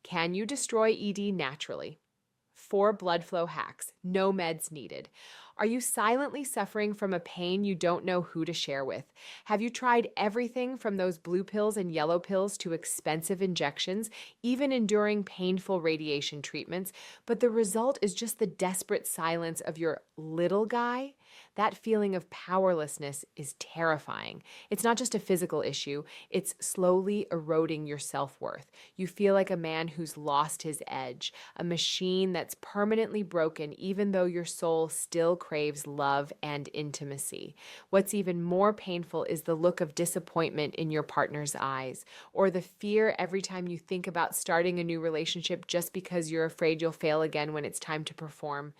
Can you destroy ED naturally? 4 blood flow hacks, no meds needed. Are you silently suffering from a pain you don't know who to share with? Have you tried everything from those blue pills and yellow pills to expensive injections, even enduring painful radiation treatments, but the result is just the desperate silence of your little guy? That feeling of powerlessness is terrifying. It's not just a physical issue, it's slowly eroding your self-worth. You feel like a man who's lost his edge, a machine that's permanently broken even though your soul still craves love and intimacy. What's even more painful is the look of disappointment in your partner's eyes, or the fear every time you think about starting a new relationship just because you're afraid you'll fail again when it's time to perform.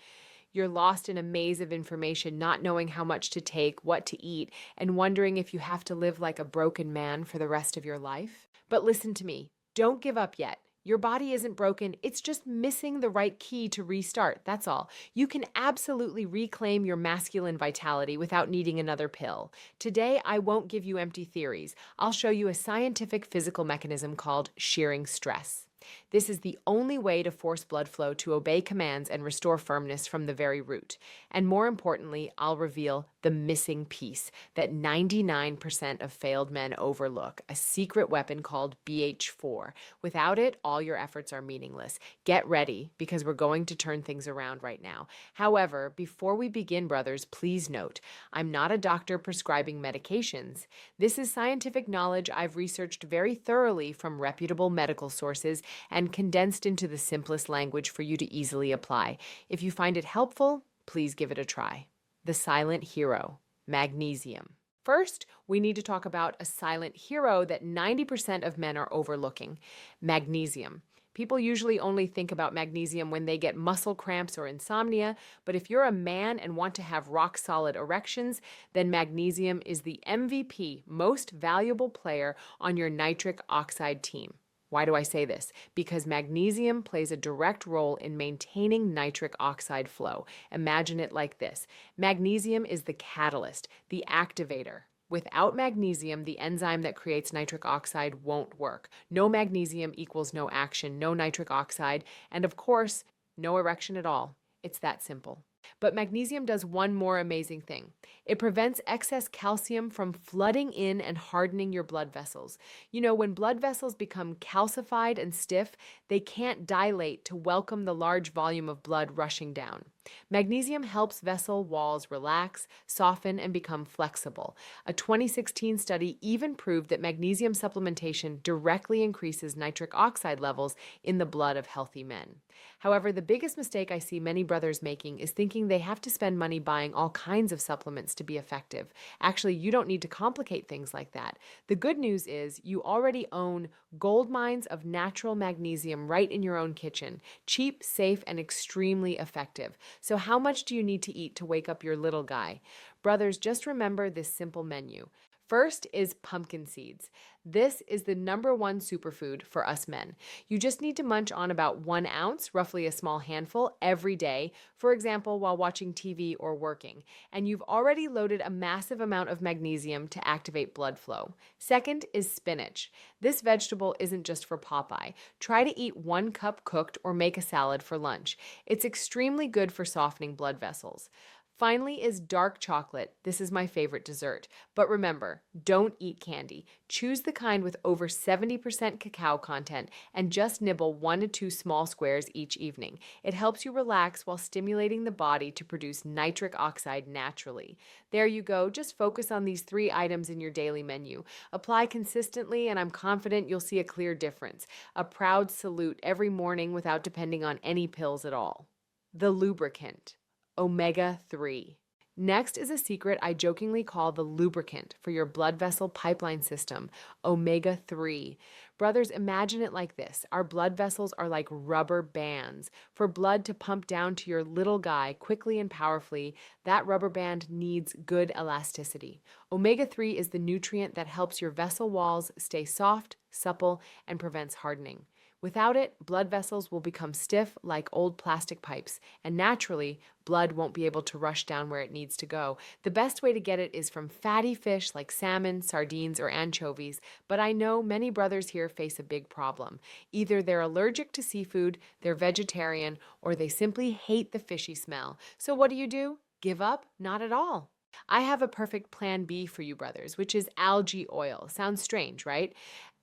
You're lost in a maze of information, not knowing how much to take, what to eat, and wondering if you have to live like a broken man for the rest of your life. But listen to me, don't give up yet. Your body isn't broken, it's just missing the right key to restart, that's all. You can absolutely reclaim your masculine vitality without needing another pill. Today, I won't give you empty theories. I'll show you a scientific physical mechanism called shearing stress. This is the only way to force blood flow to obey commands and restore firmness from the very root. And more importantly, I'll reveal the missing piece that 99% of failed men overlook, a secret weapon called BH4. Without it, all your efforts are meaningless. Get ready, because we're going to turn things around right now. However, before we begin, brothers, please note, I'm not a doctor prescribing medications. This is scientific knowledge I've researched very thoroughly from reputable medical sources and condensed into the simplest language for you to easily apply. If you find it helpful, please give it a try. The silent hero, magnesium. First, we need to talk about a silent hero that 90% of men are overlooking, magnesium. People usually only think about magnesium when they get muscle cramps or insomnia, but if you're a man and want to have rock-solid erections, then magnesium is the MVP, most valuable player on your nitric oxide team. Why do I say this? Because magnesium plays a direct role in maintaining nitric oxide flow. Imagine it like this. Magnesium is the catalyst, the activator. Without magnesium, the enzyme that creates nitric oxide won't work. No magnesium equals no action, no nitric oxide, and of course, no erection at all. It's that simple. But magnesium does one more amazing thing. It prevents excess calcium from flooding in and hardening your blood vessels. You know, when blood vessels become calcified and stiff, they can't dilate to welcome the large volume of blood rushing down. Magnesium helps vessel walls relax, soften, and become flexible. A 2016 study even proved that magnesium supplementation directly increases nitric oxide levels in the blood of healthy men. However, the biggest mistake I see many brothers making is thinking they have to spend money buying all kinds of supplements to be effective. Actually, you don't need to complicate things like that. The good news is you already own gold mines of natural magnesium right in your own kitchen. Cheap, safe, and extremely effective. So how much do you need to eat to wake up your little guy? Brothers, just remember this simple menu. First is pumpkin seeds. This is the #1 superfood for us men. You just need to munch on about 1 ounce, roughly a small handful, every day, for example, while watching TV or working. And you've already loaded a massive amount of magnesium to activate blood flow. Second is spinach. This vegetable isn't just for Popeye. Try to eat 1 cup cooked or make a salad for lunch. It's extremely good for softening blood vessels. Finally is dark chocolate. This is my favorite dessert. But remember, don't eat candy. Choose the kind with over 70% cacao content and just nibble 1 to 2 small squares each evening. It helps you relax while stimulating the body to produce nitric oxide naturally. There you go. Just focus on these 3 items in your daily menu. Apply consistently and I'm confident you'll see a clear difference. A proud salute every morning without depending on any pills at all. The lubricant. Omega-3. Next is a secret I jokingly call the lubricant for your blood vessel pipeline system, omega-3. Brothers, imagine it like this. Our blood vessels are like rubber bands. For blood to pump down to your little guy quickly and powerfully, that rubber band needs good elasticity. Omega-3 is the nutrient that helps your vessel walls stay soft, supple, and prevents hardening. Without it, blood vessels will become stiff like old plastic pipes, and naturally, blood won't be able to rush down where it needs to go. The best way to get it is from fatty fish like salmon, sardines, or anchovies, but I know many brothers here face a big problem. Either they're allergic to seafood, they're vegetarian, or they simply hate the fishy smell. So what do? Give up? Not at all. I have a perfect plan B for you brothers, which is algae oil. Sounds strange, right?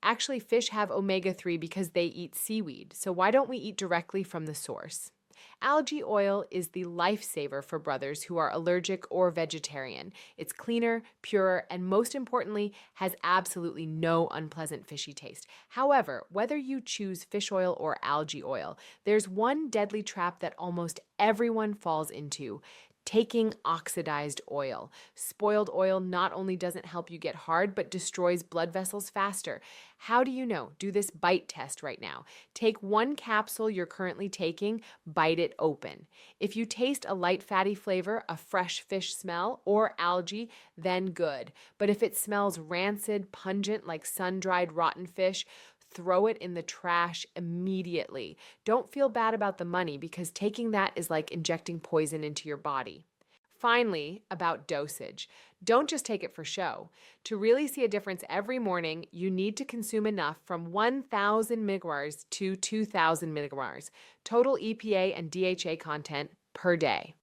Actually, fish have omega-3 because they eat seaweed. So why don't we eat directly from the source? Algae oil is the lifesaver for brothers who are allergic or vegetarian. It's cleaner, purer, and most importantly, has absolutely no unpleasant fishy taste. However, whether you choose fish oil or algae oil, there's one deadly trap that almost everyone falls into: taking oxidized oil. Spoiled oil not only doesn't help you get hard, but destroys blood vessels faster. How do you know? Do this bite test right now. Take one capsule you're currently taking, bite it open. If you taste a light fatty flavor, a fresh fish smell, or algae, then good. But if it smells rancid, pungent, like sun-dried rotten fish, throw it in the trash immediately. Don't feel bad about the money, because taking that is like injecting poison into your body. Finally, about dosage. Don't just take it for show. To really see a difference every morning, you need to consume enough from 1,000 mg to 2,000 mg, total EPA and DHA content per day.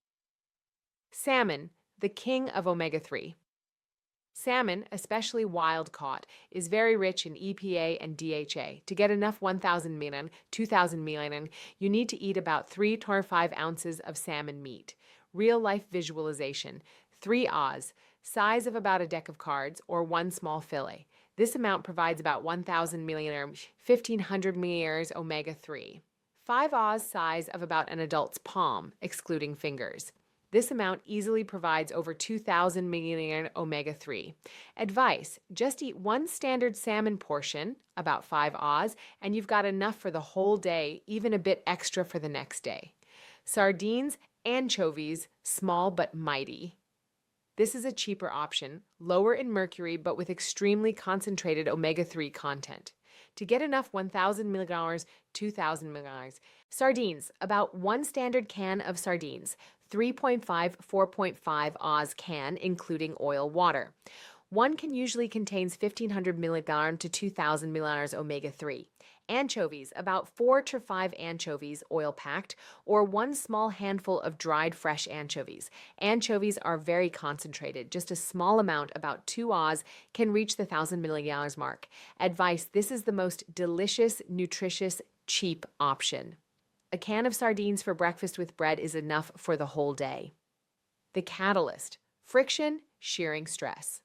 Salmon, the king of omega-3. Salmon, especially wild caught, is very rich in EPA and DHA. To get enough 1,000 mg, 2,000 mg, you need to eat about 3 to 5 ounces of salmon meat. Real life visualization: 3 Oz, size of about a deck of cards, or 1 small fillet. This amount provides about 1,000 mg, 1,500 mg omega-3. 5 Oz, size of about an adult's palm, excluding fingers. This amount easily provides over 2,000 mg omega-3. Advice: just eat 1 standard salmon portion, about 5 Oz, and you've got enough for the whole day, even a bit extra for the next day. Sardines, anchovies, small but mighty. This is a cheaper option, lower in mercury but with extremely concentrated omega-3 content. To get enough 1,000 mg, 2,000 mg. Sardines, about 1 standard can of sardines, 3.5, 4.5 Oz can, including oil water. One can usually contains 1,500 mg to 2,000 mg omega-3. Anchovies, about 4 to 5 anchovies, oil-packed, or 1 small handful of dried fresh anchovies. Anchovies are very concentrated. Just a small amount, about 2 Oz, can reach the 1,000 mg mark. Advice: this is the most delicious, nutritious, cheap option. A can of sardines for breakfast with bread is enough for the whole day. The catalyst: friction, shearing stress.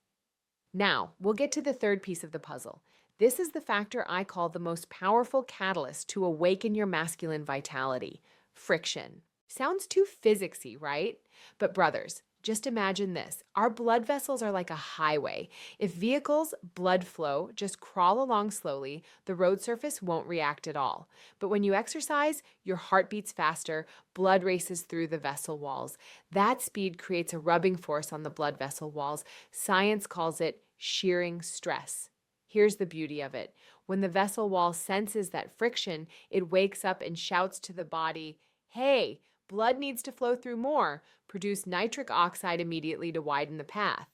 Now, we'll get to the third piece of the puzzle. This is the factor I call the most powerful catalyst to awaken your masculine vitality: friction. Sounds too physicsy, right? But brothers, just imagine this. Our blood vessels are like a highway. If vehicles' blood flow just crawl along slowly, the road surface won't react at all. But when you exercise, your heart beats faster, blood races through the vessel walls. That speed creates a rubbing force on the blood vessel walls. Science calls it shearing stress. Here's the beauty of it. When the vessel wall senses that friction, it wakes up and shouts to the body, "Hey, blood needs to flow through more. Produce nitric oxide immediately to widen the path."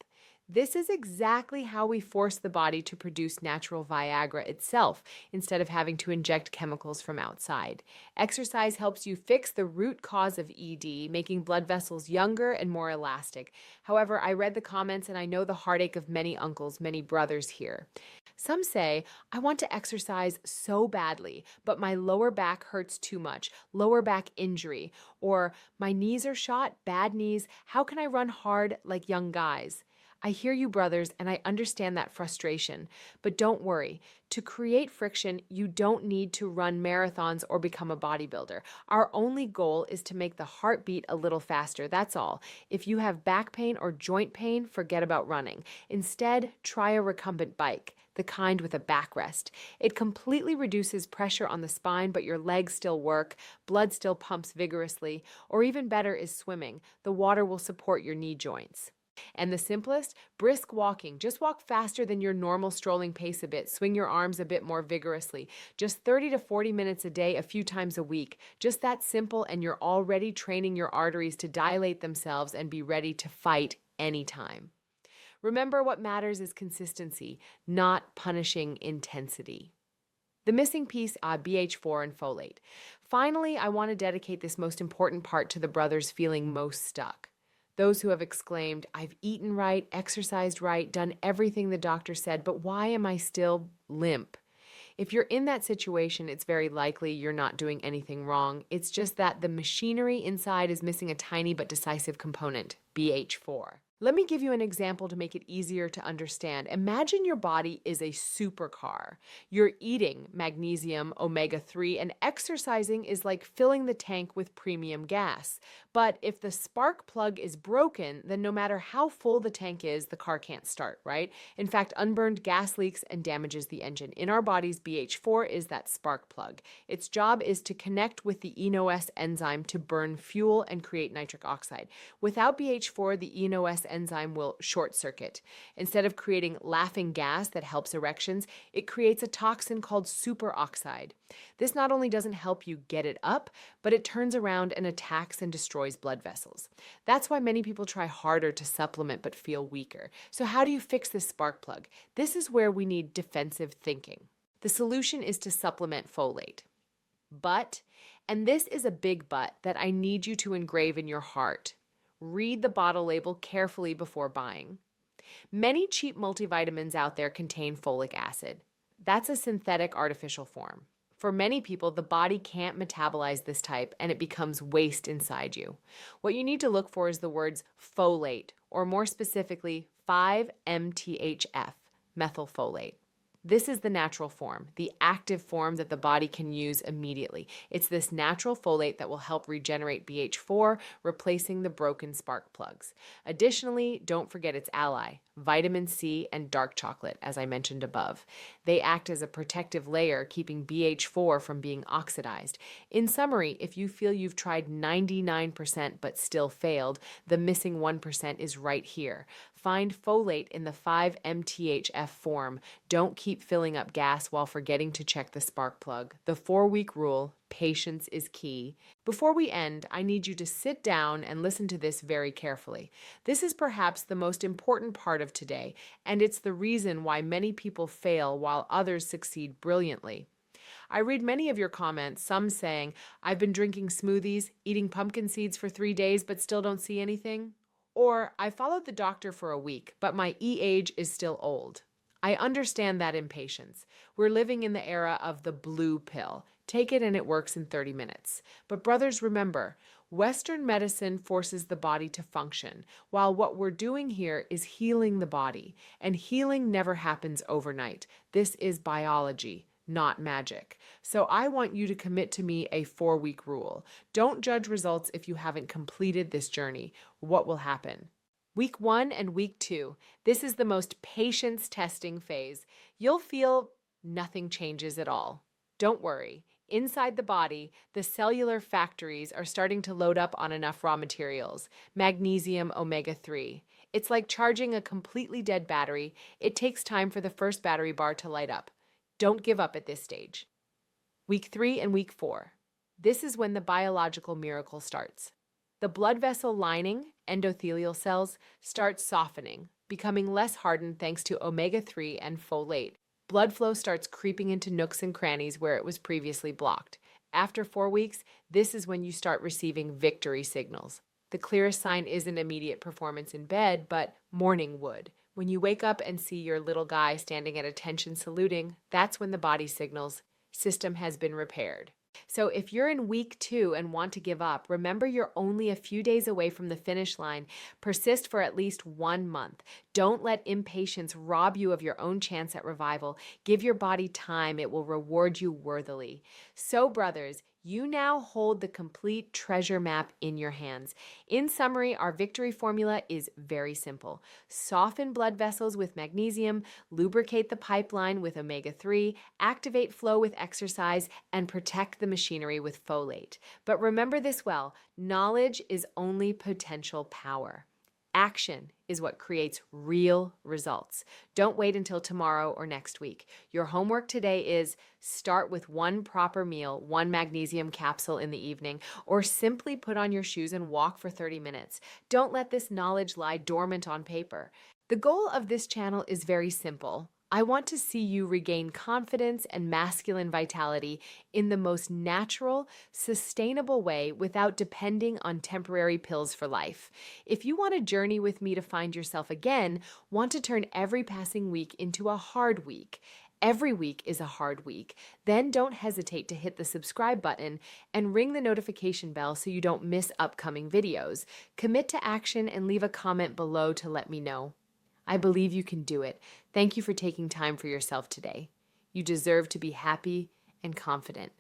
This is exactly how we force the body to produce natural Viagra itself, instead of having to inject chemicals from outside. Exercise helps you fix the root cause of ED, making blood vessels younger and more elastic. However, I read the comments and I know the heartache of many uncles, many brothers here. Some say, "I want to exercise so badly, but my lower back hurts too much, lower back injury," or "my knees are shot, bad knees, how can I run hard like young guys?" I hear you, brothers, and I understand that frustration. But don't worry. To create friction, you don't need to run marathons or become a bodybuilder. Our only goal is to make the heart beat a little faster, that's all. If you have back pain or joint pain, forget about running. Instead, try a recumbent bike, the kind with a backrest. It completely reduces pressure on the spine, but your legs still work, blood still pumps vigorously, or even better is swimming. The water will support your knee joints. And the simplest, brisk walking. Just walk faster than your normal strolling pace a bit. Swing your arms a bit more vigorously. Just 30 to 40 minutes a day, a few times a week. Just that simple, and you're already training your arteries to dilate themselves and be ready to fight anytime. Remember, what matters is consistency, not punishing intensity. The missing piece, BH4 and folate. Finally, I want to dedicate this most important part to the brothers feeling most stuck. Those who have exclaimed, I've eaten right, exercised right, done everything the doctor said, but why am I still limp? If you're in that situation, it's very likely you're not doing anything wrong. It's just that the machinery inside is missing a tiny but decisive component, BH4. Let me give you an example to make it easier to understand. Imagine your body is a supercar. You're eating magnesium, omega-3, and exercising is like filling the tank with premium gas. But if the spark plug is broken, then no matter how full the tank is, the car can't start, right? In fact, unburned gas leaks and damages the engine. In our bodies, BH4 is that spark plug. Its job is to connect with the ENOS enzyme to burn fuel and create nitric oxide. Without BH4, the ENOS enzyme will short circuit. Instead of creating laughing gas that helps erections, it creates a toxin called superoxide. This not only doesn't help you get it up, but it turns around and attacks and destroys blood vessels. That's why many people try harder to supplement but feel weaker. So how do you fix this spark plug? This is where we need defensive thinking. The solution is to supplement folate. But, and this is a big but that I need you to engrave in your heart, read the bottle label carefully before buying. Many cheap multivitamins out there contain folic acid. That's a synthetic artificial form. For many people, the body can't metabolize this type and it becomes waste inside you. What you need to look for is the words folate, or more specifically, 5-MTHF, methylfolate. This is the natural form, the active form that the body can use immediately. It's this natural folate that will help regenerate BH4, replacing the broken spark plugs. Additionally, don't forget its ally, vitamin C and dark chocolate, as I mentioned above. They act as a protective layer, keeping BH4 from being oxidized. In summary, if you feel you've tried 99% but still failed, the missing 1% is right here. Find folate in the 5-MTHF form. Don't keep filling up gas while forgetting to check the spark plug. The 4-week rule, patience is key. Before we end, I need you to sit down and listen to this very carefully. This is perhaps the most important part of today, and it's the reason why many people fail while others succeed brilliantly. I read many of your comments, some saying, I've been drinking smoothies, eating pumpkin seeds for 3 days, but still don't see anything. Or, I followed the doctor for a week, but my age is still old. I understand that impatience. We're living in the era of the blue pill. Take it and it works in 30 minutes. But brothers, remember, Western medicine forces the body to function, while what we're doing here is healing the body. And healing never happens overnight. This is biology, not magic. So I want you to commit to me a 4-week rule. Don't judge results if you haven't completed this journey. What will happen? Week 1 and week 2, this is the most patience testing phase. You'll feel nothing changes at all. Don't worry. Inside the body, the cellular factories are starting to load up on enough raw materials, magnesium, omega-3. It's like charging a completely dead battery. It takes time for the first battery bar to light up. Don't give up at this stage. Week 3 and week 4. This is when the biological miracle starts. The blood vessel lining, endothelial cells, start softening, becoming less hardened thanks to omega-3 and folate. Blood flow starts creeping into nooks and crannies where it was previously blocked. After 4 weeks, this is when you start receiving victory signals. The clearest sign isn't immediate performance in bed, but morning wood. When you wake up and see your little guy standing at attention saluting, that's when the body signals, system has been repaired. So if you're in week 2 and want to give up, remember you're only a few days away from the finish line. Persist for at least 1 month. Don't let impatience rob you of your own chance at revival. Give your body time. It will reward you worthily. So brothers, you now hold the complete treasure map in your hands. In summary, our victory formula is very simple. Soften blood vessels with magnesium, lubricate the pipeline with omega-3, activate flow with exercise, and protect the machinery with folate. But remember this well, knowledge is only potential power. Action is what creates real results. Don't wait until tomorrow or next week. Your homework today is start with one proper meal, one magnesium capsule in the evening, or simply put on your shoes and walk for 30 minutes. Don't let this knowledge lie dormant on paper. The goal of this channel is very simple. I want to see you regain confidence and masculine vitality in the most natural, sustainable way without depending on temporary pills for life. If you want to journey with me to find yourself again, want to turn every passing week into a hard week. Every week is a hard week. Then don't hesitate to hit the subscribe button and ring the notification bell so you don't miss upcoming videos. Commit to action and leave a comment below to let me know. I believe you can do it. Thank you for taking time for yourself today. You deserve to be happy and confident.